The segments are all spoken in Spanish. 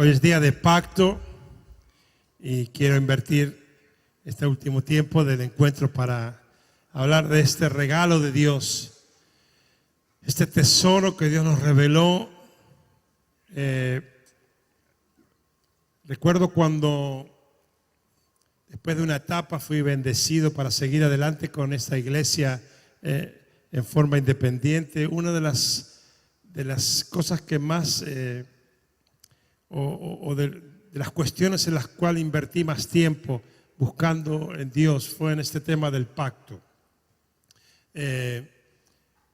Hoy es día de pacto y quiero invertir este último tiempo del encuentro para hablar de este regalo de Dios, este tesoro que Dios nos reveló. Recuerdo cuando después de una etapa fui bendecido para seguir adelante con esta iglesia en forma independiente. Una de las cosas que más de las cuestiones en las cuales invertí más tiempo buscando en Dios fue en este tema del pacto.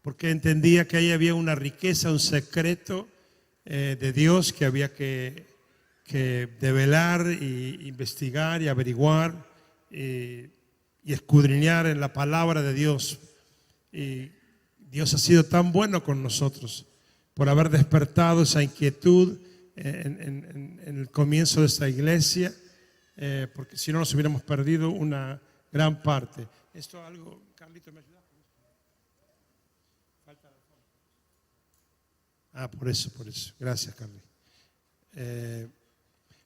Porque entendía que ahí había una riqueza, un secreto de Dios que había que develar y investigar y averiguar y escudriñar en la palabra de Dios. Y Dios ha sido tan bueno con nosotros por haber despertado esa inquietud en el comienzo de esta iglesia, porque si no nos hubiéramos perdido una gran parte. Esto algo, Carlito, ¿me ayuda? Falta de fondo. Por eso. Gracias, Carly.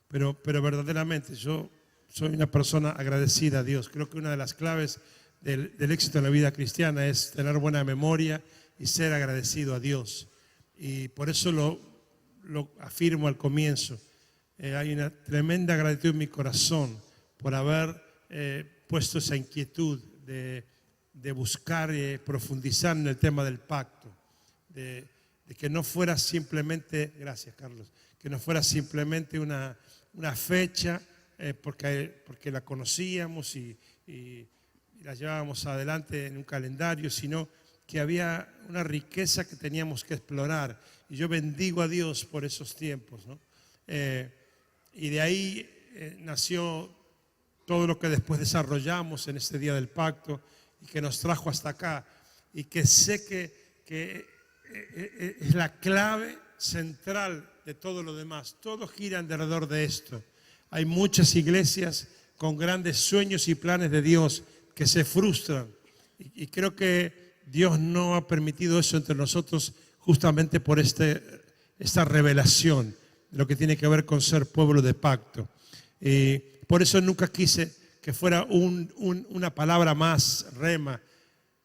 Pero verdaderamente yo soy una persona agradecida a Dios. Creo que una de las claves del éxito en la vida cristiana es tener buena memoria y ser agradecido a Dios. Y por eso lo afirmo al comienzo. Hay una tremenda gratitud en mi corazón por haber puesto esa inquietud de buscar y profundizar en el tema del pacto. De que no fuera simplemente, gracias Carlos, que no fuera simplemente una fecha porque la conocíamos y la llevábamos adelante en un calendario, sino que había una riqueza que teníamos que explorar. Y yo bendigo a Dios por esos tiempos, ¿no? Y de ahí nació todo lo que después desarrollamos en este día del pacto y que nos trajo hasta acá. Y que sé que es la clave central de todo lo demás. Todo gira alrededor de esto. Hay muchas iglesias con grandes sueños y planes de Dios que se frustran. Y creo que Dios no ha permitido eso entre nosotros justamente por esta revelación de lo que tiene que ver con ser pueblo de pacto. Y por eso nunca quise que fuera una palabra más, rema,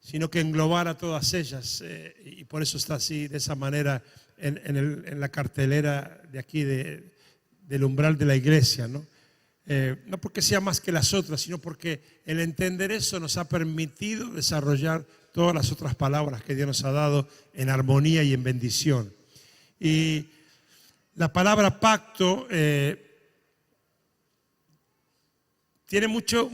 sino que englobara todas ellas. Y por eso está así, de esa manera, en la cartelera de aquí, del umbral de la iglesia, ¿no? No porque sea más que las otras, sino porque el entender eso nos ha permitido desarrollar todas las otras palabras que Dios nos ha dado en armonía y en bendición. Y la palabra pacto tiene mucho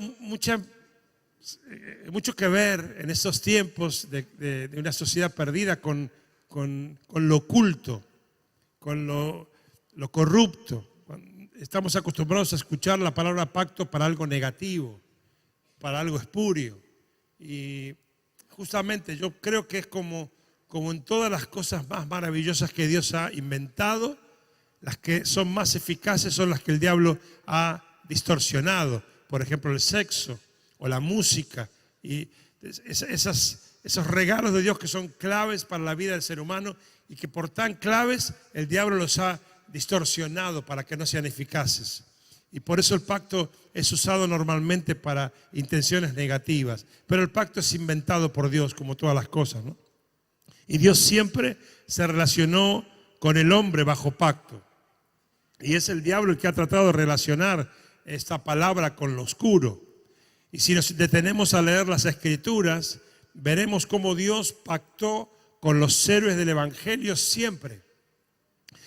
que ver en estos tiempos de una sociedad perdida con lo oculto, con lo corrupto. Estamos acostumbrados a escuchar la palabra pacto para algo negativo, para algo espurio. Y justamente yo creo que es como en todas las cosas más maravillosas que Dios ha inventado, las que son más eficaces son las que el diablo ha distorsionado. Por ejemplo, el sexo o la música y esos regalos de Dios que son claves para la vida del ser humano y que por tan claves el diablo los ha distorsionado para que no sean eficaces. Y por eso el pacto es usado normalmente para intenciones negativas. Pero el pacto es inventado por Dios, como todas las cosas, ¿no? Y Dios siempre se relacionó con el hombre bajo pacto. Y es el diablo el que ha tratado de relacionar esta palabra con lo oscuro. Y si nos detenemos a leer las Escrituras, veremos cómo Dios pactó con los héroes del Evangelio siempre.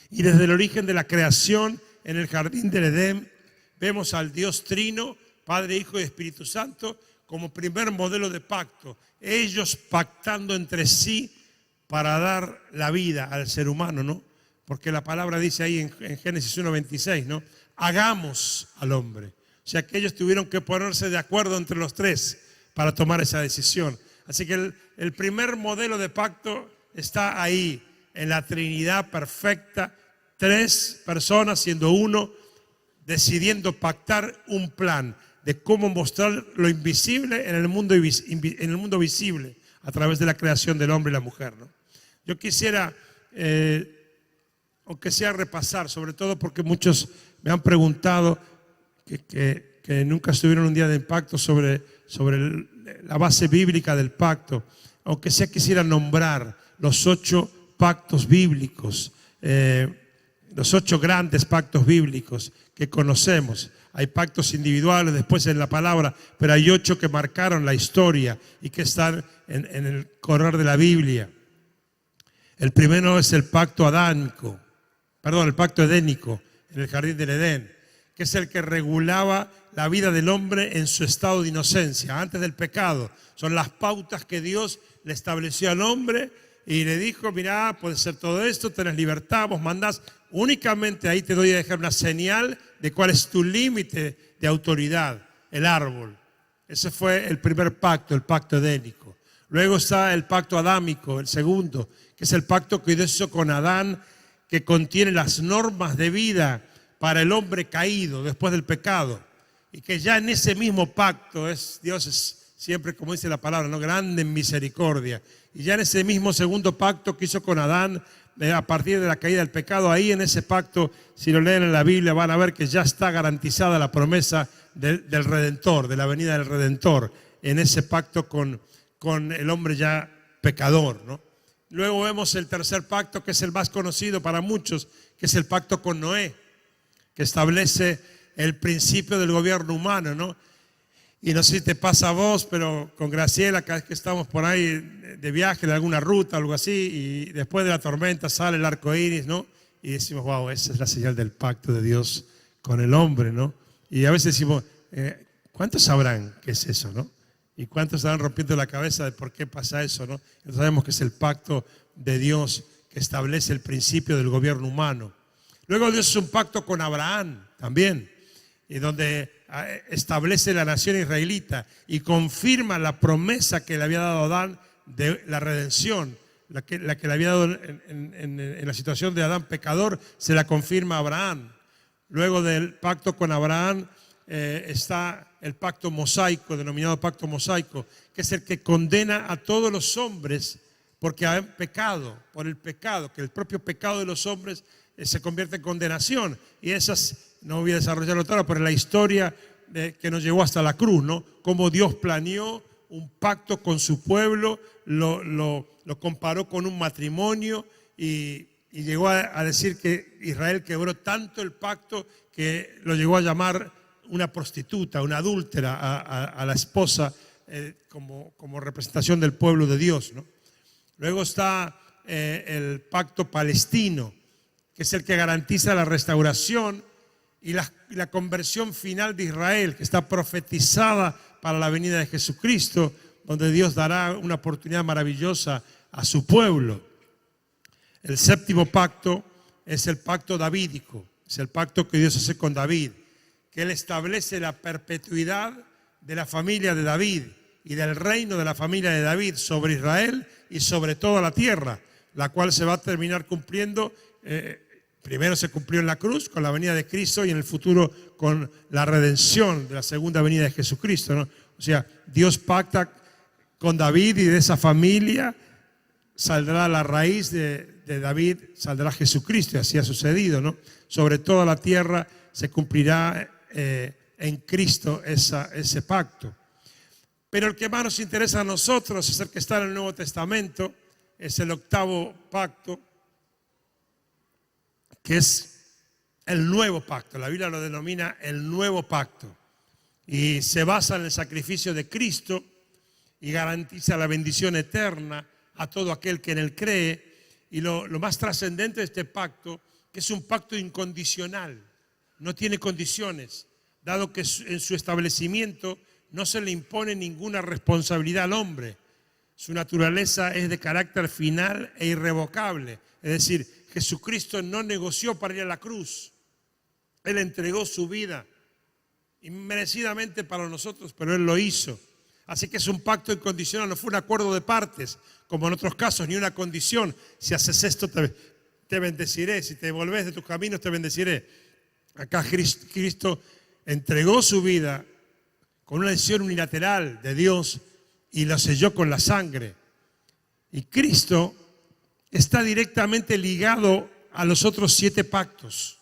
Y desde el origen de la creación en el jardín del Edén, vemos al Dios Trino, Padre, Hijo y Espíritu Santo, como primer modelo de pacto. Ellos pactando entre sí para dar la vida al ser humano, ¿no? Porque la palabra dice ahí en Génesis 1:26, ¿no? Hagamos al hombre. O sea que ellos tuvieron que ponerse de acuerdo entre los tres para tomar esa decisión. Así que el primer modelo de pacto está ahí, en la Trinidad perfecta. Tres personas siendo uno, decidiendo pactar un plan de cómo mostrar lo invisible en el mundo visible a través de la creación del hombre y la mujer, ¿no? Yo quisiera aunque sea repasar, sobre todo porque muchos me han preguntado que nunca estuvieron un día de impacto sobre la base bíblica del pacto, aunque sea quisiera nombrar los 8 pactos bíblicos, los 8 grandes pactos bíblicos que conocemos. Hay pactos individuales después en la palabra, pero hay 8 que marcaron la historia y que están en el correr de la Biblia. El primero es el pacto el pacto edénico en el jardín del Edén, que es el que regulaba la vida del hombre en su estado de inocencia, antes del pecado. Son las pautas que Dios le estableció al hombre y le dijo, mirá, puede ser todo esto, tenés libertad, vos mandás. Únicamente ahí te doy a dejar una señal de cuál es tu límite de autoridad, el árbol. Ese fue el primer pacto, el pacto edénico. Luego está el pacto adámico, el segundo, que es el pacto que Dios hizo con Adán, que contiene las normas de vida para el hombre caído después del pecado. Y que ya en ese mismo pacto, Dios es siempre, como dice la palabra, ¿no?, grande en misericordia. Y ya en ese mismo segundo pacto que hizo con Adán, a partir de la caída del pecado, ahí en ese pacto, si lo leen en la Biblia, van a ver que ya está garantizada la promesa del Redentor, de la venida del Redentor, en ese pacto con el hombre ya pecador, ¿no? Luego vemos el tercer pacto, que es el más conocido para muchos, que es el pacto con Noé, que establece el principio del gobierno humano, ¿no? Y no sé si te pasa a vos, pero con Graciela, cada vez que estamos por ahí de viaje, de alguna ruta, algo así, y después de la tormenta sale el arco iris, ¿no? Y decimos, wow, esa es la señal del pacto de Dios con el hombre, ¿no? Y a veces decimos, ¿cuántos sabrán qué es eso, no? ¿Y cuántos estarán rompiendo la cabeza de por qué pasa eso, no? Entonces sabemos que es el pacto de Dios que establece el principio del gobierno humano. Luego Dios es un pacto con Abraham también, y donde establece la nación israelita y confirma la promesa que le había dado a Adán de la redención, la que le había dado en la situación de Adán pecador, se la confirma a Abraham. Luego del pacto con Abraham está el pacto mosaico, denominado pacto mosaico, que es el que condena a todos los hombres porque han pecado, por el pecado, que el propio pecado de los hombres se convierte en condenación. Y esas, no voy a desarrollarlo todo, pero la historia que nos llevó hasta la cruz, ¿no? Cómo Dios planeó un pacto con su pueblo, lo comparó con un matrimonio y llegó a decir que Israel quebró tanto el pacto que lo llegó a llamar una prostituta, una adúltera a la esposa como representación del pueblo de Dios, ¿no? Luego está el pacto palestino, que es el que garantiza la restauración y la conversión final de Israel, que está profetizada para la venida de Jesucristo, donde Dios dará una oportunidad maravillosa a su pueblo. El séptimo pacto es el pacto davídico, es el pacto que Dios hace con David, que Él establece la perpetuidad de la familia de David y del reino de la familia de David sobre Israel y sobre toda la tierra, la cual se va a terminar cumpliendo. Primero se cumplió en la cruz con la venida de Cristo y en el futuro con la redención de la segunda venida de Jesucristo, ¿no? O sea, Dios pacta con David y de esa familia saldrá la raíz de David, saldrá Jesucristo, y así ha sucedido, ¿no? Sobre toda la tierra se cumplirá en Cristo ese pacto. Pero el que más nos interesa a nosotros es el que está en el Nuevo Testamento, es el octavo pacto, que es el nuevo pacto. La Biblia lo denomina el nuevo pacto y se basa en el sacrificio de Cristo y garantiza la bendición eterna a todo aquel que en él cree. Y lo más trascendente de este pacto, que es un pacto incondicional, no tiene condiciones, dado que en su establecimiento no se le impone ninguna responsabilidad al hombre. Su naturaleza es de carácter final e irrevocable, es decir, Jesucristo no negoció para ir a la cruz. Él entregó su vida inmerecidamente para nosotros, pero Él lo hizo. Así que es un pacto incondicional, no fue un acuerdo de partes, como en otros casos, ni una condición. Si haces esto, te bendeciré. Si te volvés de tus caminos, te bendeciré. Acá Cristo entregó su vida con una decisión unilateral de Dios y lo selló con la sangre. Y Cristo está directamente ligado a los otros 7 pactos.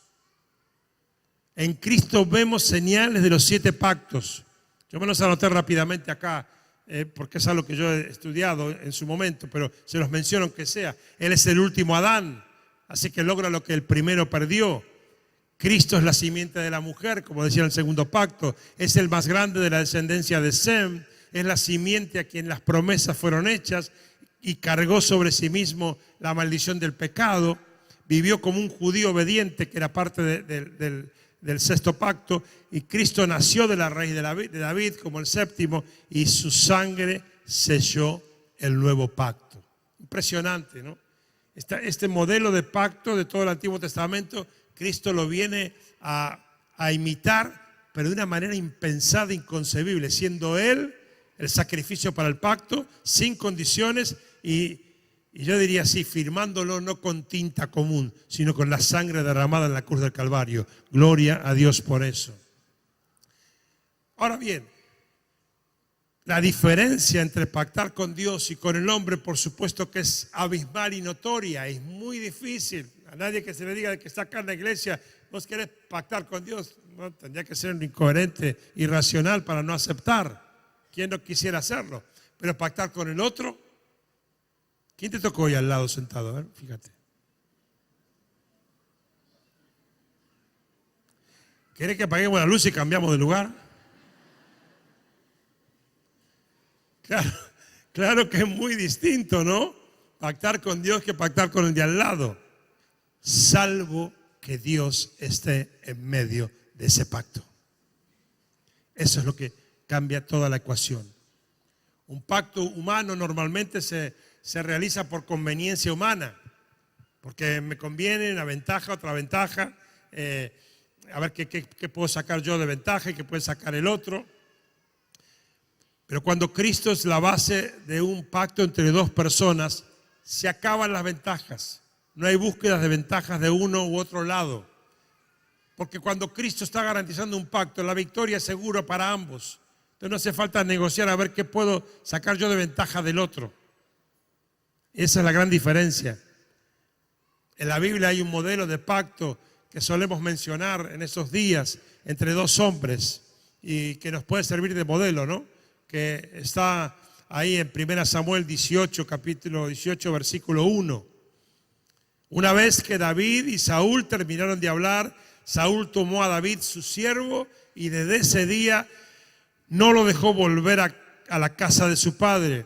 En Cristo vemos señales de los 7 pactos. Yo me los anoté rápidamente acá, porque es algo que yo he estudiado en su momento, pero se los menciono aunque sea. Él es el último Adán, así que logra lo que el primero perdió. Cristo es la simiente de la mujer, como decía en el segundo pacto. Es el más grande de la descendencia de Sem. Es la simiente a quien las promesas fueron hechas y cargó sobre sí mismo la maldición del pecado. Vivió como un judío obediente, que era parte del sexto pacto, y Cristo nació de la raíz de David como el séptimo, y su sangre selló el nuevo pacto. Impresionante, ¿no? Este modelo de pacto de todo el Antiguo Testamento, Cristo lo viene a imitar, pero de una manera impensada, inconcebible, siendo Él el sacrificio para el pacto, sin condiciones, y yo diría así, firmándolo no con tinta común, sino con la sangre derramada en la cruz del Calvario. Gloria a Dios por eso. Ahora bien, la diferencia entre pactar con Dios y con el hombre, por supuesto que es abismal y notoria, es muy difícil. A nadie que se le diga que está acá en la iglesia, vos querés pactar con Dios, no, tendría que ser un incoherente, irracional para no aceptar. ¿Quién no quisiera hacerlo? Pero pactar con el otro. ¿Quién te tocó hoy al lado sentado? A ver, fíjate. ¿Querés que apaguemos la luz y cambiamos de lugar? Claro que es muy distinto, ¿no? Pactar con Dios que pactar con el de al lado. Salvo que Dios esté en medio de ese pacto. Eso es lo que cambia toda la ecuación. Un pacto humano normalmente se realiza por conveniencia humana, porque me conviene una ventaja, otra ventaja, a ver qué puedo sacar yo de ventaja y qué puede sacar el otro. Pero cuando Cristo es la base de un pacto entre 2 personas, se acaban las ventajas. No hay búsquedas de ventajas de uno u otro lado. Porque cuando Cristo está garantizando un pacto, la victoria es segura para ambos. Entonces no hace falta negociar a ver qué puedo sacar yo de ventaja del otro. Esa es la gran diferencia. En la Biblia hay un modelo de pacto que solemos mencionar en esos días entre 2 hombres y que nos puede servir de modelo, ¿no? Que está ahí en 1 Samuel 18, capítulo 18, versículo 1. Una vez que David y Saúl terminaron de hablar, Saúl tomó a David, su siervo, y desde ese día no lo dejó volver a la casa de su padre.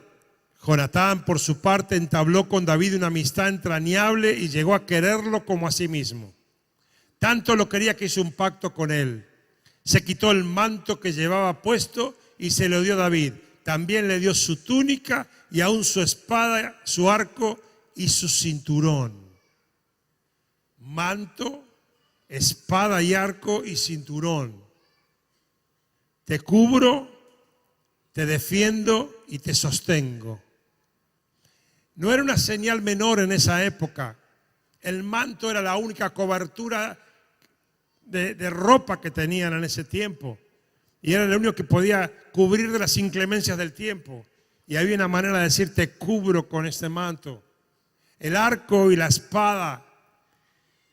Jonatán, por su parte, entabló con David una amistad entrañable y llegó a quererlo como a sí mismo. Tanto lo quería que hizo un pacto con él. Se quitó el manto que llevaba puesto y se lo dio a David. También le dio su túnica y aún su espada, su arco y su cinturón. Manto, espada y arco y cinturón. Te cubro, te defiendo y te sostengo. No era una señal menor en esa época. El manto era la única cobertura de ropa que tenían en ese tiempo. Y era el único que podía cubrir de las inclemencias del tiempo. Y había una manera de decir, te cubro con este manto. El arco y la espada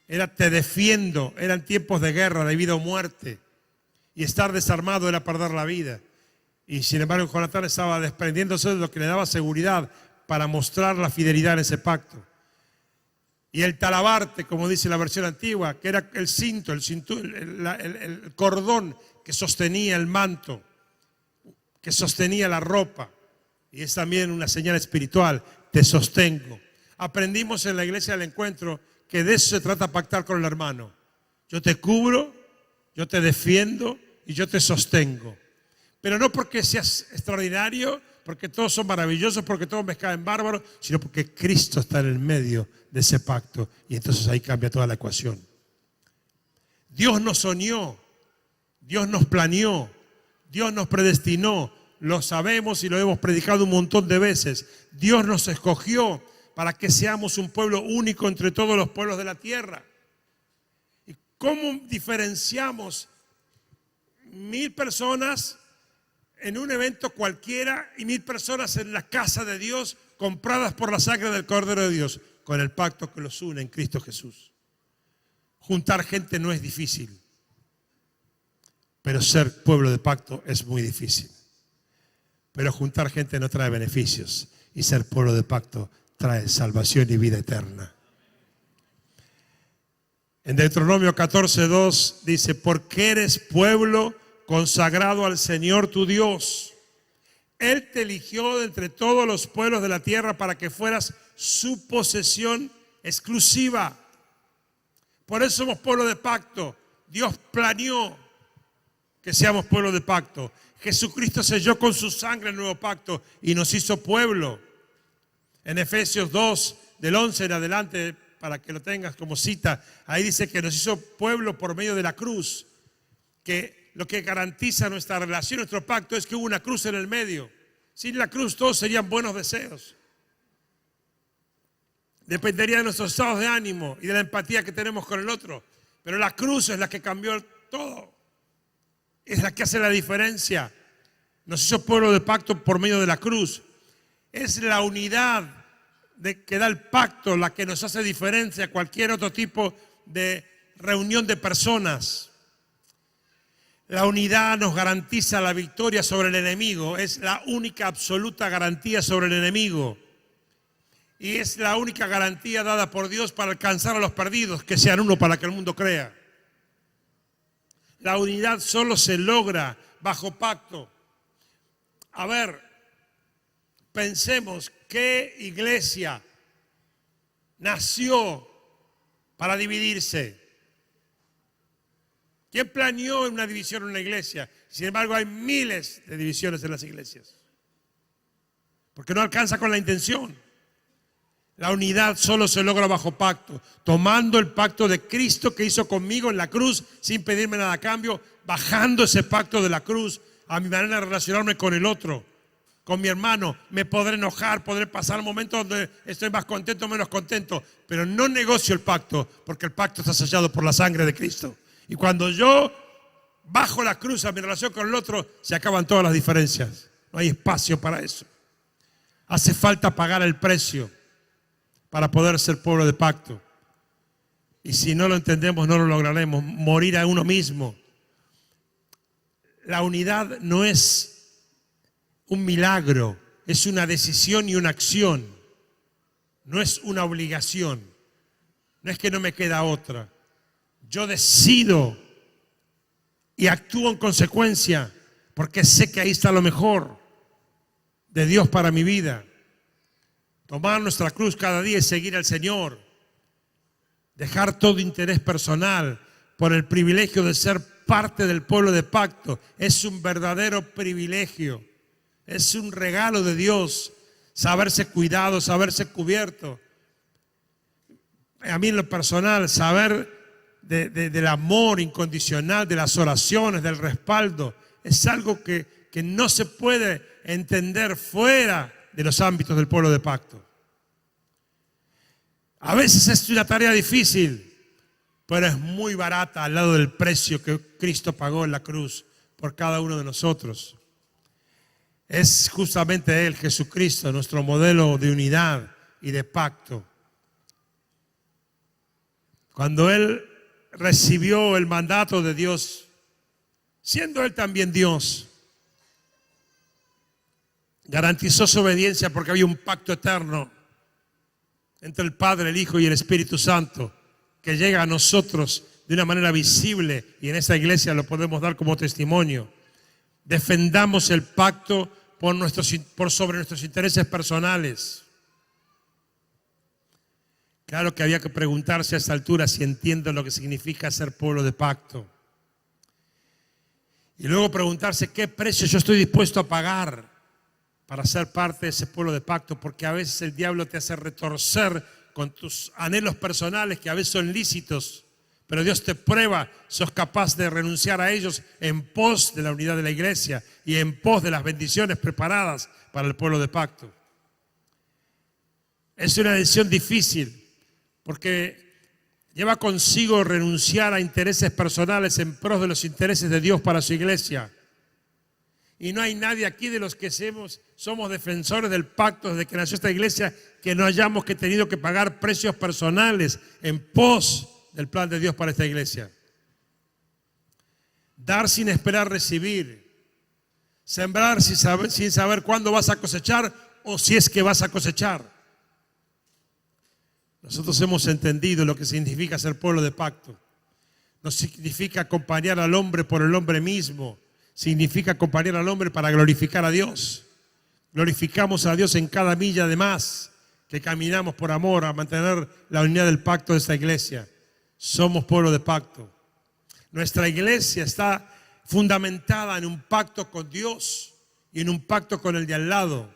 era te defiendo. Eran tiempos de guerra, de vida o muerte. Y estar desarmado era perder la vida. Y sin embargo, Jonatán estaba desprendiéndose de lo que le daba seguridad para mostrar la fidelidad en ese pacto. Y el talabarte, como dice la versión antigua, que era el cinto, el cordón que sostenía el manto, que sostenía la ropa. Y es también una señal espiritual, te sostengo. Aprendimos en la iglesia del encuentro que de eso se trata pactar con el hermano. Yo te cubro, yo te defiendo y yo te sostengo. Pero no porque seas extraordinario, porque todos son maravillosos, porque todos me caen bárbaros, sino porque Cristo está en el medio de ese pacto. Y entonces ahí cambia toda la ecuación. Dios nos soñó, Dios nos planeó, Dios nos predestinó. Lo sabemos y lo hemos predicado un montón de veces. Dios nos escogió para que seamos un pueblo único entre todos los pueblos de la tierra. ¿Y cómo diferenciamos 1000 personas en un evento cualquiera y 1000 personas en la casa de Dios compradas por la sangre del Cordero de Dios? Con el pacto que los une en Cristo Jesús. Juntar gente no es difícil, pero ser pueblo de pacto es muy difícil. Pero juntar gente no trae beneficios y ser pueblo de pacto trae salvación y vida eterna. En Deuteronomio 14:2 dice: porque eres pueblo consagrado al Señor tu Dios. Él te eligió de entre todos los pueblos de la tierra para que fueras su posesión exclusiva. Por eso somos pueblo de pacto. Dios planeó que seamos pueblo de pacto. Jesucristo selló con su sangre el nuevo pacto y nos hizo pueblo. En Efesios 2, del 11 en adelante, para que lo tengas como cita, ahí dice que nos hizo pueblo por medio de la cruz, que lo que garantiza nuestra relación, nuestro pacto, es que hubo una cruz en el medio. Sin la cruz todos serían buenos deseos. Dependería de nuestros estados de ánimo y de la empatía que tenemos con el otro. Pero la cruz es la que cambió todo. Es la que hace la diferencia. Nos hizo pueblo de pacto por medio de la cruz. Es la unidad que da el pacto la que nos hace diferencia a cualquier otro tipo de reunión de personas. La unidad nos garantiza la victoria sobre el enemigo. Es la única absoluta garantía sobre el enemigo. Y es la única garantía dada por Dios para alcanzar a los perdidos, que sean uno para que el mundo crea. La unidad solo se logra bajo pacto. A ver, pensemos, ¿qué iglesia nació para dividirse? ¿Quién planeó una división en una iglesia? Sin embargo, hay miles de divisiones en las iglesias. Porque no alcanza con la intención. La unidad solo se logra bajo pacto, tomando el pacto de Cristo que hizo conmigo en la cruz sin pedirme nada a cambio, bajando ese pacto de la cruz a mi manera de relacionarme con el otro, con mi hermano. Me podré enojar, podré pasar momentos donde estoy más contento o menos contento, pero no negocio el pacto, porque el pacto está sellado por la sangre de Cristo. Y cuando yo bajo la cruz a mi relación con el otro, se acaban todas las diferencias. No hay espacio para eso. Hace falta pagar el precio para poder ser pueblo de pacto. Y si no lo entendemos, no lo lograremos. Morir a uno mismo. La unidad no es un milagro, es una decisión y una acción. No es una obligación. No es que no me queda otra. Yo decido y actúo en consecuencia porque sé que ahí está lo mejor de Dios para mi vida. Tomar nuestra cruz cada día y seguir al Señor. Dejar todo interés personal por el privilegio de ser parte del pueblo de pacto. Es un verdadero privilegio. Es un regalo de Dios. Saberse cuidado, saberse cubierto. A mí en lo personal, saber del amor incondicional, de las oraciones, del respaldo, es algo que no se puede entender fuera de los ámbitos del pueblo de pacto. A veces es una tarea difícil, pero es muy barata al lado del precio que Cristo pagó en la cruz por cada uno de nosotros. Es justamente Él, Jesucristo, nuestro modelo de unidad y de pacto. Cuando Él recibió el mandato de Dios, siendo Él también Dios, garantizó su obediencia porque había un pacto eterno entre el Padre, el Hijo y el Espíritu Santo que llega a nosotros de una manera visible, y en esta iglesia lo podemos dar como testimonio. Defendamos el pacto por sobre nuestros intereses personales. Claro que había que preguntarse a esta altura si entiendo lo que significa ser pueblo de pacto. Y luego preguntarse qué precio yo estoy dispuesto a pagar para ser parte de ese pueblo de pacto, porque a veces el diablo te hace retorcer con tus anhelos personales que a veces son lícitos, pero Dios te prueba, sos capaz de renunciar a ellos en pos de la unidad de la iglesia y en pos de las bendiciones preparadas para el pueblo de pacto. Es una decisión difícil, porque lleva consigo renunciar a intereses personales en pos de los intereses de Dios para su iglesia. Y no hay nadie aquí de los que somos defensores del pacto desde que nació esta iglesia que no hayamos tenido que pagar precios personales en pos del plan de Dios para esta iglesia. Dar sin esperar recibir. Sembrar sin saber cuándo vas a cosechar o si es que vas a cosechar. Nosotros hemos entendido lo que significa ser pueblo de pacto. No significa acompañar al hombre por el hombre mismo. Significa acompañar al hombre para glorificar a Dios. Glorificamos a Dios en cada milla de más que caminamos por amor a mantener la unidad del pacto de esta iglesia. Somos pueblo de pacto. Nuestra iglesia está fundamentada en un pacto con Dios y en un pacto con el de al lado.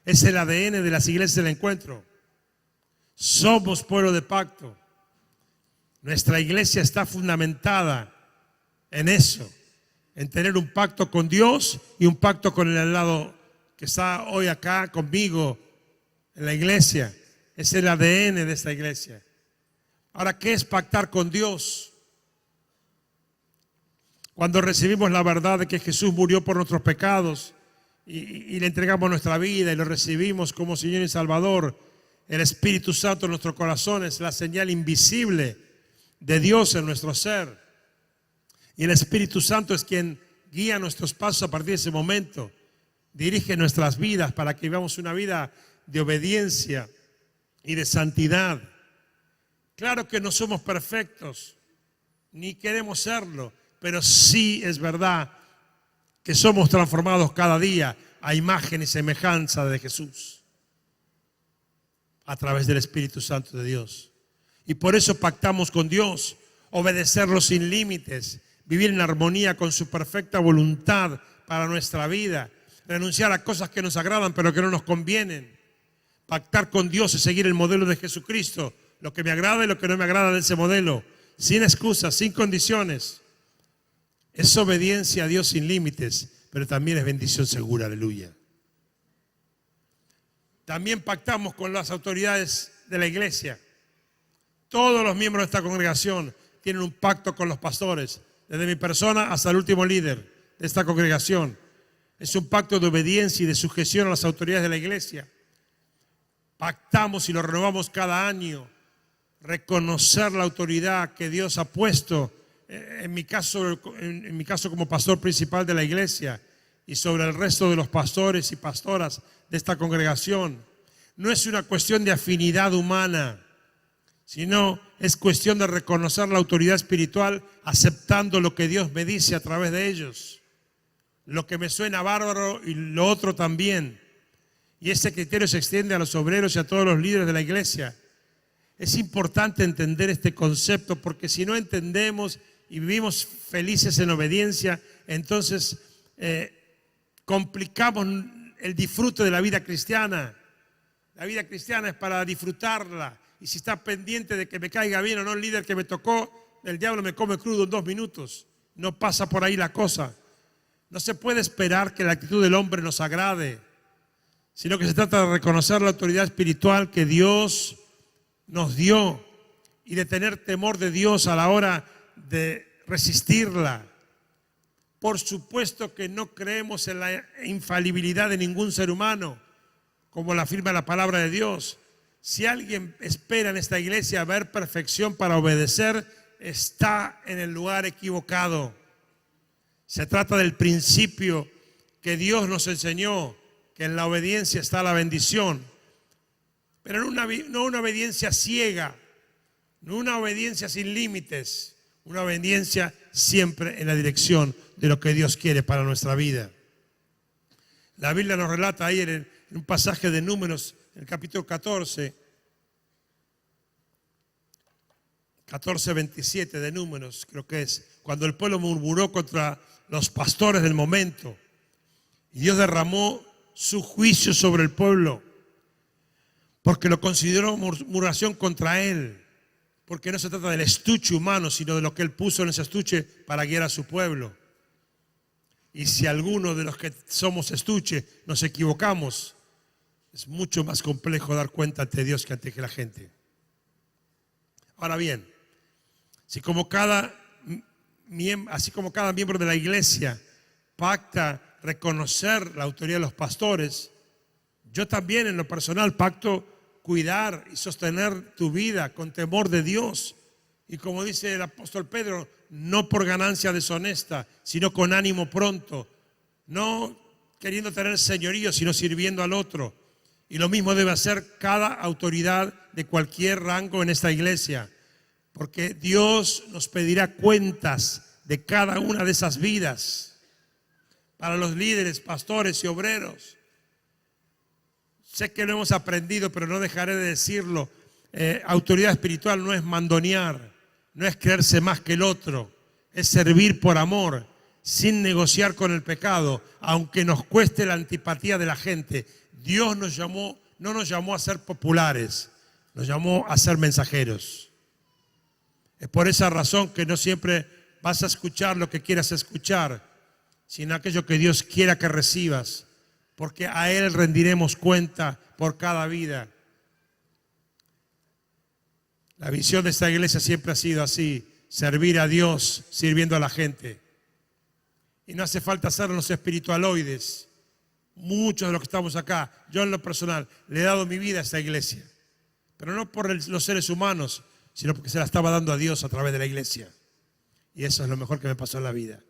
Es el ADN de las iglesias del encuentro. Somos pueblo de pacto. Nuestra iglesia está fundamentada en eso, en tener un pacto con Dios y un pacto con el al lado que está hoy acá conmigo en la iglesia. Es el ADN de esta iglesia. Ahora, ¿qué es pactar con Dios? Cuando recibimos la verdad de que Jesús murió por nuestros pecados y le entregamos nuestra vida y lo recibimos como Señor y Salvador, el Espíritu Santo en nuestro corazón es la señal invisible de Dios en nuestro ser. Y el Espíritu Santo es quien guía nuestros pasos a partir de ese momento. Dirige nuestras vidas para que vivamos una vida de obediencia y de santidad. Claro que no somos perfectos, ni queremos serlo, pero sí es verdad que somos transformados cada día a imagen y semejanza de Jesús a través del Espíritu Santo de Dios. Y por eso pactamos con Dios, obedecerlo sin límites, vivir en armonía con su perfecta voluntad para nuestra vida, renunciar a cosas que nos agradan pero que no nos convienen. Pactar con Dios es seguir el modelo de Jesucristo, lo que me agrada y lo que no me agrada de ese modelo, sin excusas, sin condiciones. Es obediencia a Dios sin límites, pero también es bendición segura, aleluya. También pactamos con las autoridades de la iglesia. Todos los miembros de esta congregación tienen un pacto con los pastores, desde mi persona hasta el último líder de esta congregación. Es un pacto de obediencia y de sujeción a las autoridades de la iglesia. Pactamos y lo renovamos cada año. Reconocer la autoridad que Dios ha puesto, en mi caso como pastor principal de la iglesia y sobre el resto de los pastores y pastoras de esta congregación. No es una cuestión de afinidad humana, sino es cuestión de reconocer la autoridad espiritual aceptando lo que Dios me dice a través de ellos. Lo que me suena bárbaro y lo otro también. Y ese criterio se extiende a los obreros y a todos los líderes de la iglesia. Es importante entender este concepto porque si no entendemos y vivimos felices en obediencia, entonces complicamos el disfrute de la vida cristiana. La vida cristiana es para disfrutarla. Y si está pendiente de que me caiga bien o no el líder que me tocó, el diablo me come crudo en 2 minutos. No pasa por ahí la cosa. No se puede esperar que la actitud del hombre nos agrade, sino que se trata de reconocer la autoridad espiritual que Dios nos dio y de tener temor de Dios a la hora de resistirla. Por supuesto que no creemos en la infalibilidad de ningún ser humano, como la afirma la palabra de Dios. Si alguien espera en esta iglesia ver perfección para obedecer, está en el lugar equivocado. Se trata del principio que Dios nos enseñó, que en la obediencia está la bendición, pero no una obediencia ciega, no una obediencia sin límites, una obediencia siempre en la dirección de lo que Dios quiere para nuestra vida. La Biblia nos relata ahí en un pasaje de Números, en el capítulo 14:27 de Números, creo que es, cuando el pueblo murmuró contra los pastores del momento y Dios derramó su juicio sobre el pueblo porque lo consideró murmuración contra él, porque no se trata del estuche humano, sino de lo que él puso en ese estuche para guiar a su pueblo. Y si alguno de los que somos estuche nos equivocamos, es mucho más complejo dar cuenta ante Dios que ante la gente. Ahora bien, así como cada miembro de la iglesia pacta reconocer la autoridad de los pastores, yo también en lo personal pacto cuidar y sostener tu vida con temor de Dios Y como dice el apóstol Pedro, no por ganancia deshonesta, sino con ánimo pronto, no queriendo tener señorío, sino sirviendo al otro. Y lo mismo debe hacer cada autoridad de cualquier rango en esta iglesia, porque Dios nos pedirá cuentas de cada una de esas vidas. Para los líderes, pastores y obreros, sé que lo hemos aprendido, pero no dejaré de decirlo. Autoridad espiritual no es mandonear, no es creerse más que el otro, es servir por amor, sin negociar con el pecado, aunque nos cueste la antipatía de la gente. Dios no nos llamó a ser populares, nos llamó a ser mensajeros. Es por esa razón que no siempre vas a escuchar lo que quieras escuchar, sino aquello que Dios quiera que recibas, porque a Él rendiremos cuenta por cada vida. La visión de esta iglesia siempre ha sido así: servir a Dios sirviendo a la gente. Y no hace falta ser los espiritualoides. Muchos de los que estamos acá, yo en lo personal, le he dado mi vida a esta iglesia. Pero no por los seres humanos, sino porque se la estaba dando a Dios a través de la iglesia. Y eso es lo mejor que me pasó en la vida.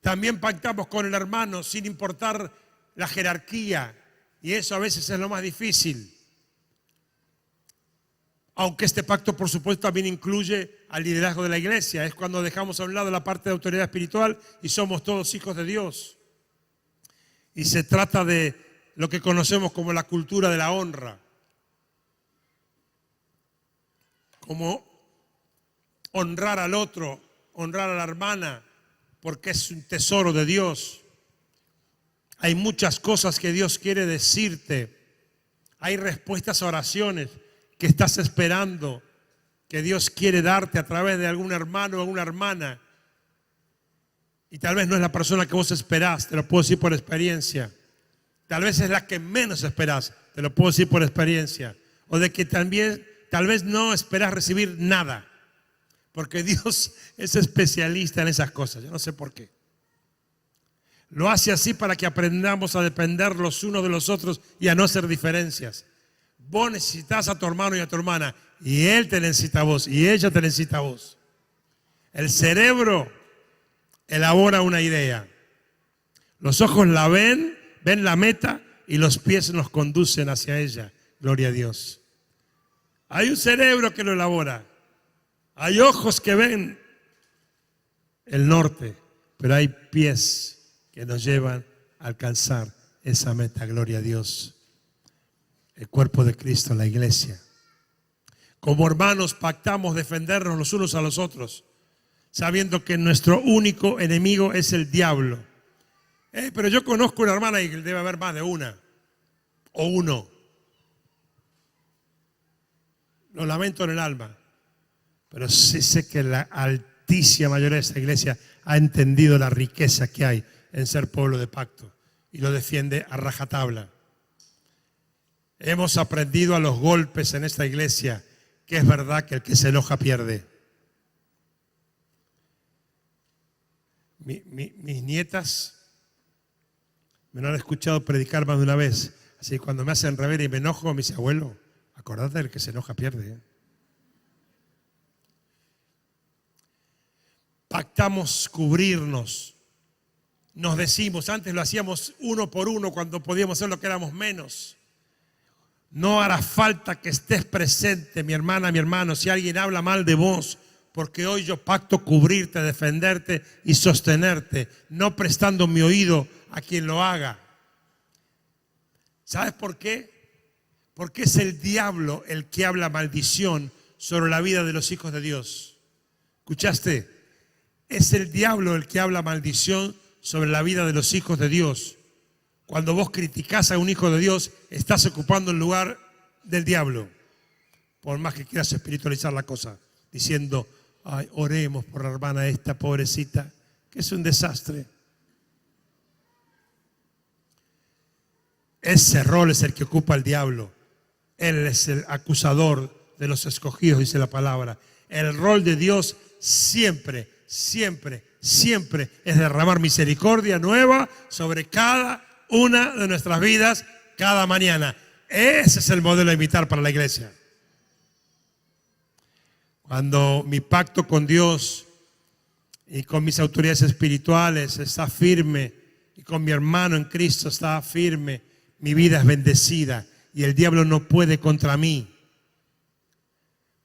También pactamos con el hermano sin importar la jerarquía. Y eso a veces es lo más difícil. Aunque este pacto, por supuesto, también incluye al liderazgo de la iglesia. Es cuando dejamos a un lado la parte de autoridad espiritual y somos todos hijos de Dios. Y se trata de lo que conocemos como la cultura de la honra. Como honrar al otro, honrar a la hermana, porque es un tesoro de Dios. Hay muchas cosas que Dios quiere decirte. Hay respuestas a oraciones que estás esperando, que Dios quiere darte a través de algún hermano o alguna hermana. Y tal vez no es la persona que vos esperás, te lo puedo decir por experiencia. Tal vez es la que menos esperás, te lo puedo decir por experiencia. O de que también, tal vez no esperás recibir nada, porque Dios es especialista en esas cosas. Yo no sé por qué. Lo hace así para que aprendamos a depender los unos de los otros y a no hacer diferencias. Vos necesitas a tu hermano y a tu hermana, y él te necesita a vos, y ella te necesita a vos. El cerebro elabora una idea. Los ojos la ven la meta, y los pies nos conducen hacia ella. Gloria a Dios. Hay un cerebro que lo elabora. Hay ojos que ven el norte, pero hay pies que nos llevan a alcanzar esa meta. Gloria a Dios. El cuerpo de Cristo, la iglesia. Como hermanos pactamos defendernos los unos a los otros, sabiendo que nuestro único enemigo es el diablo. Pero yo conozco una hermana y debe haber más de una o uno. Lo lamento en el alma, pero sí sé que la altísima mayoría de esta iglesia ha entendido la riqueza que hay en ser pueblo de pacto y lo defiende a rajatabla. Hemos aprendido a los golpes en esta iglesia que es verdad que el que se enoja pierde. Mis nietas me lo han escuchado predicar más de una vez. Así que cuando me hacen rever y me enojo, me dice: abuelo, acordate del que se enoja pierde. Pactamos cubrirnos. Nos decimos, antes lo hacíamos uno por uno cuando podíamos hacer lo que éramos menos. No hará falta que estés presente, mi hermana, mi hermano, si alguien habla mal de vos, porque hoy yo pacto cubrirte, defenderte y sostenerte, no prestando mi oído a quien lo haga. ¿Sabes por qué? Porque es el diablo el que habla maldición sobre la vida de los hijos de Dios. ¿Escuchaste? Es el diablo el que habla maldición sobre la vida de los hijos de Dios. Cuando vos criticás a un hijo de Dios, estás ocupando el lugar del diablo. Por más que quieras espiritualizar la cosa, diciendo: ay, oremos por la hermana esta pobrecita, que es un desastre. Ese rol es el que ocupa el diablo. Él es el acusador de los escogidos, dice la palabra. El rol de Dios siempre, siempre, siempre es derramar misericordia nueva sobre cada una de nuestras vidas cada mañana. Ese es el modelo a imitar para la iglesia. Cuando mi pacto con Dios y con mis autoridades espirituales está firme y con mi hermano en Cristo está firme, mi vida es bendecida y el diablo no puede contra mí.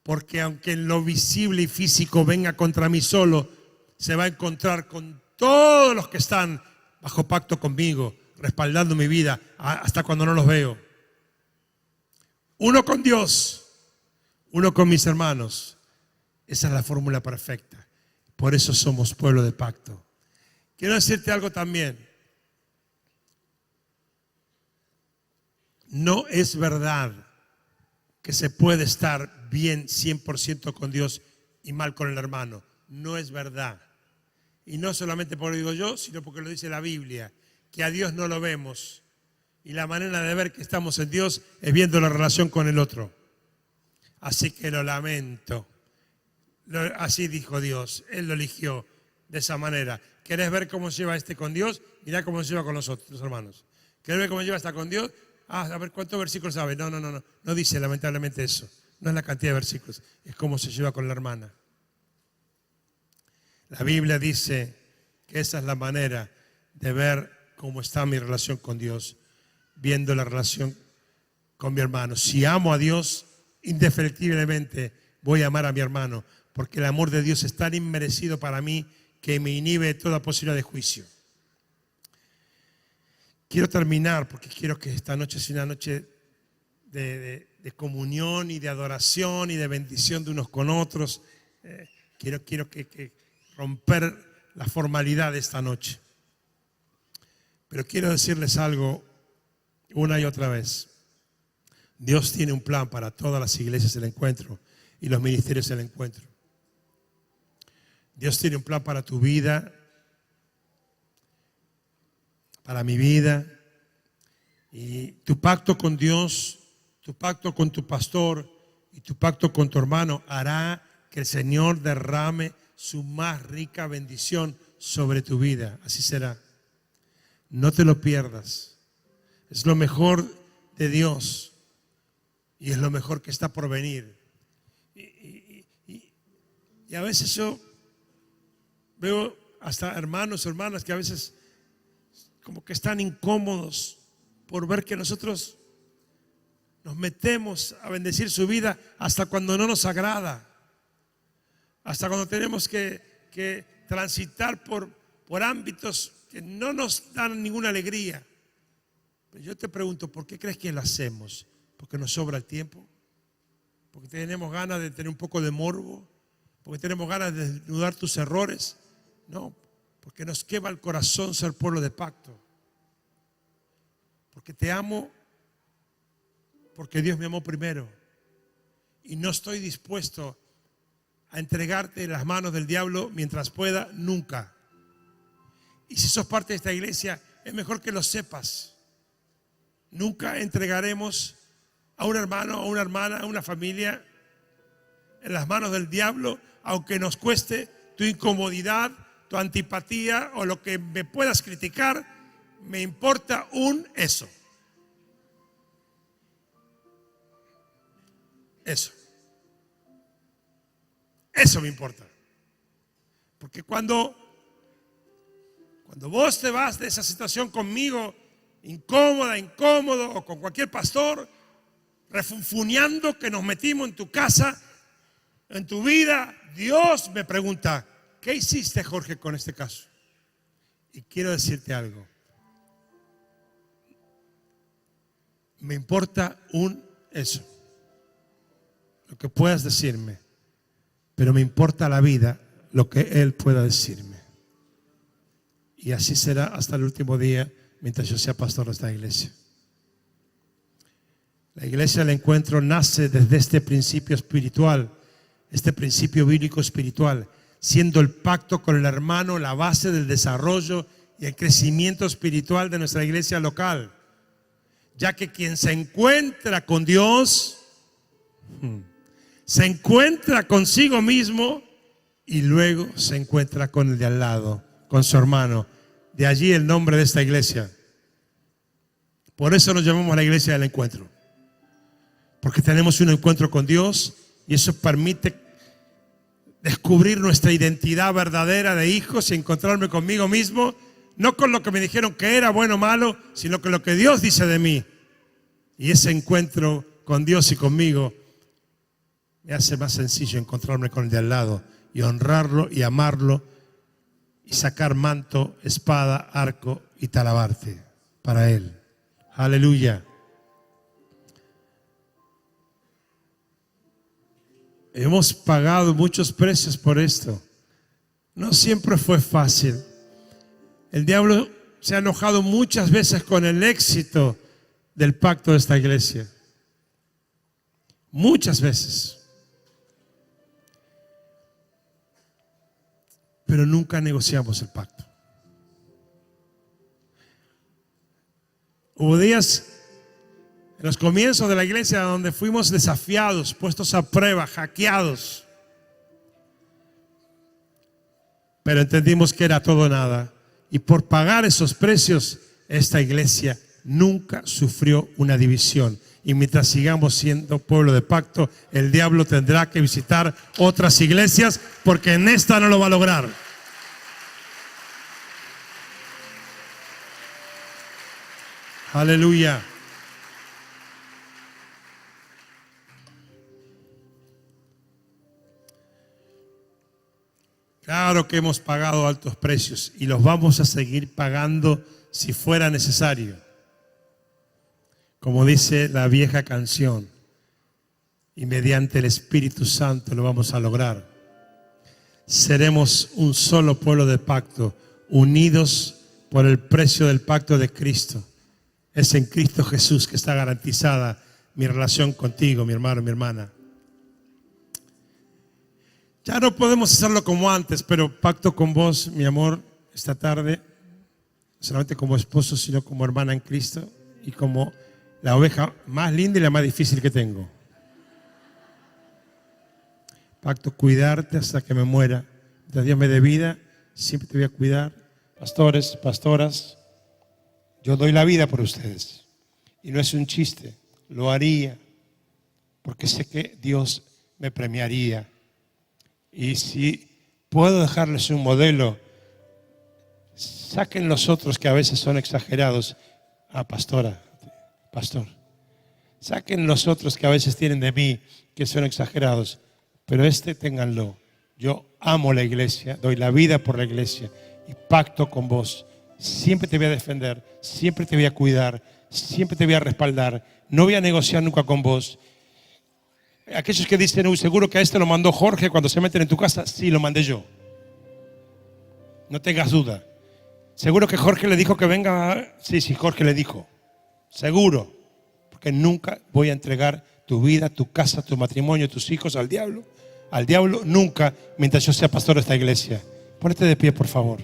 Porque aunque en lo visible y físico venga contra mí solo, se va a encontrar con todos los que están bajo pacto conmigo, respaldando mi vida hasta cuando no los veo. Uno con Dios, uno con mis hermanos. Esa es la fórmula perfecta. Por eso somos pueblo de pacto. Quiero decirte algo también. No es verdad que se puede estar bien 100% con Dios y mal con el hermano. No es verdad. Y no solamente porque lo digo yo, sino porque lo dice la Biblia, que a Dios no lo vemos. Y la manera de ver que estamos en Dios es viendo la relación con el otro. Así que lo lamento. Así dijo Dios, Él lo eligió de esa manera. ¿Querés ver cómo se lleva este con Dios? Mirá cómo se lleva con los otros, los hermanos. ¿Querés ver cómo lleva esta con Dios? A ver cuántos versículos sabe. No dice lamentablemente eso. No es la cantidad de versículos, es cómo se lleva con la hermana. La Biblia dice que esa es la manera de ver cómo está mi relación con Dios, viendo la relación con mi hermano. Si amo a Dios, indefectiblemente voy a amar a mi hermano, porque el amor de Dios es tan inmerecido para mí que me inhibe toda posibilidad de juicio. Quiero terminar porque quiero que esta noche sea una noche de comunión y de adoración y de bendición de unos con otros. Quiero que romper la formalidad de esta noche. Pero quiero decirles algo una y otra vez. Dios tiene un plan para todas las iglesias del encuentro y los ministerios del encuentro. Dios tiene un plan para tu vida, para mi vida, y tu pacto con Dios, tu pacto con tu pastor y tu pacto con tu hermano hará que el Señor derrame su más rica bendición sobre tu vida. Así será. No te lo pierdas. Es lo mejor de Dios y es lo mejor que está por venir. Y a veces yo veo hasta hermanos, hermanas que a veces como que están incómodos por ver que nosotros nos metemos a bendecir su vida hasta cuando no nos agrada, hasta cuando tenemos que transitar por ámbitos que no nos dan ninguna alegría. Pero yo te pregunto, ¿por qué crees que lo hacemos? ¿Porque nos sobra el tiempo? ¿Porque tenemos ganas de tener un poco de morbo? ¿Porque tenemos ganas de desnudar tus errores? No, porque nos quema el corazón ser pueblo de pacto. Porque te amo, porque Dios me amó primero. Y no estoy dispuesto a entregarte en las manos del diablo mientras pueda, nunca. Y si sos parte de esta iglesia, es mejor que lo sepas. Nunca entregaremos a un hermano, a una hermana, a una familia en las manos del diablo, aunque nos cueste tu incomodidad, tu antipatía o lo que me puedas criticar. Me importa eso. Eso me importa. Porque cuando vos te vas de esa situación conmigo, incómodo, o con cualquier pastor, refunfuñando que nos metimos en tu casa, en tu vida, Dios me pregunta, ¿qué hiciste, Jorge, con este caso? Y quiero decirte algo. Me importa eso, lo que puedas decirme, pero me importa la vida, lo que Él pueda decirme. Y así será hasta el último día, mientras yo sea pastor de esta iglesia. La iglesia del encuentro nace desde este principio espiritual, este principio bíblico espiritual, siendo el pacto con el hermano la base del desarrollo y el crecimiento espiritual de nuestra iglesia local. Ya que quien se encuentra con Dios, se encuentra consigo mismo y luego se encuentra con el de al lado, con su hermano. De allí el nombre de esta iglesia. Por eso nos llamamos la iglesia del encuentro. Porque tenemos un encuentro con Dios y eso permite descubrir nuestra identidad verdadera de hijos y encontrarme conmigo mismo, no con lo que me dijeron que era bueno o malo, sino con lo que Dios dice de mí. Y ese encuentro con Dios y conmigo me hace más sencillo encontrarme con el de al lado y honrarlo y amarlo y sacar manto, espada, arco y talabarte para Él. Aleluya. Hemos pagado muchos precios por esto. No siempre fue fácil. El diablo se ha enojado muchas veces con el éxito del pacto de esta iglesia. Muchas veces. Pero nunca negociamos el pacto. Hubo días en los comienzos de la iglesia donde fuimos desafiados, puestos a prueba, hackeados. Pero entendimos que era todo o nada. Y por pagar esos precios, esta iglesia nunca sufrió una división. Y mientras sigamos siendo pueblo de pacto, el diablo tendrá que visitar otras iglesias porque en esta no lo va a lograr. Aleluya. Claro que hemos pagado altos precios y los vamos a seguir pagando si fuera necesario. Como dice la vieja canción, y mediante el Espíritu Santo lo vamos a lograr. Seremos un solo pueblo de pacto, unidos por el precio del pacto de Cristo. Es en Cristo Jesús que está garantizada mi relación contigo, mi hermano, mi hermana. Ya no podemos hacerlo como antes, pero pacto con vos, mi amor, esta tarde, no solamente como esposo, sino como hermana en Cristo y como la oveja más linda y la más difícil que tengo. Pacto cuidarte hasta que me muera. Mientras Dios me dé vida, siempre te voy a cuidar. Pastores, pastoras, yo doy la vida por ustedes. Y no es un chiste, lo haría, porque sé que Dios me premiaría. Y si puedo dejarles un modelo, saquen los otros que a veces son exagerados. Pastora, pastor, saquen los otros que a veces tienen de mí que son exagerados, pero ténganlo. Yo amo la iglesia, doy la vida por la iglesia y pacto con vos. Siempre te voy a defender, siempre te voy a cuidar, siempre te voy a respaldar. No voy a negociar nunca con vos. Aquellos que dicen, uy, seguro que a lo mandó Jorge cuando se meten en tu casa. Sí, lo mandé yo. No tengas duda. Seguro que Jorge le dijo que venga. Sí, Jorge le dijo. Seguro. Porque nunca voy a entregar tu vida, tu casa, tu matrimonio, tus hijos al diablo. Al diablo nunca, mientras yo sea pastor de esta iglesia. Ponete de pie, por favor.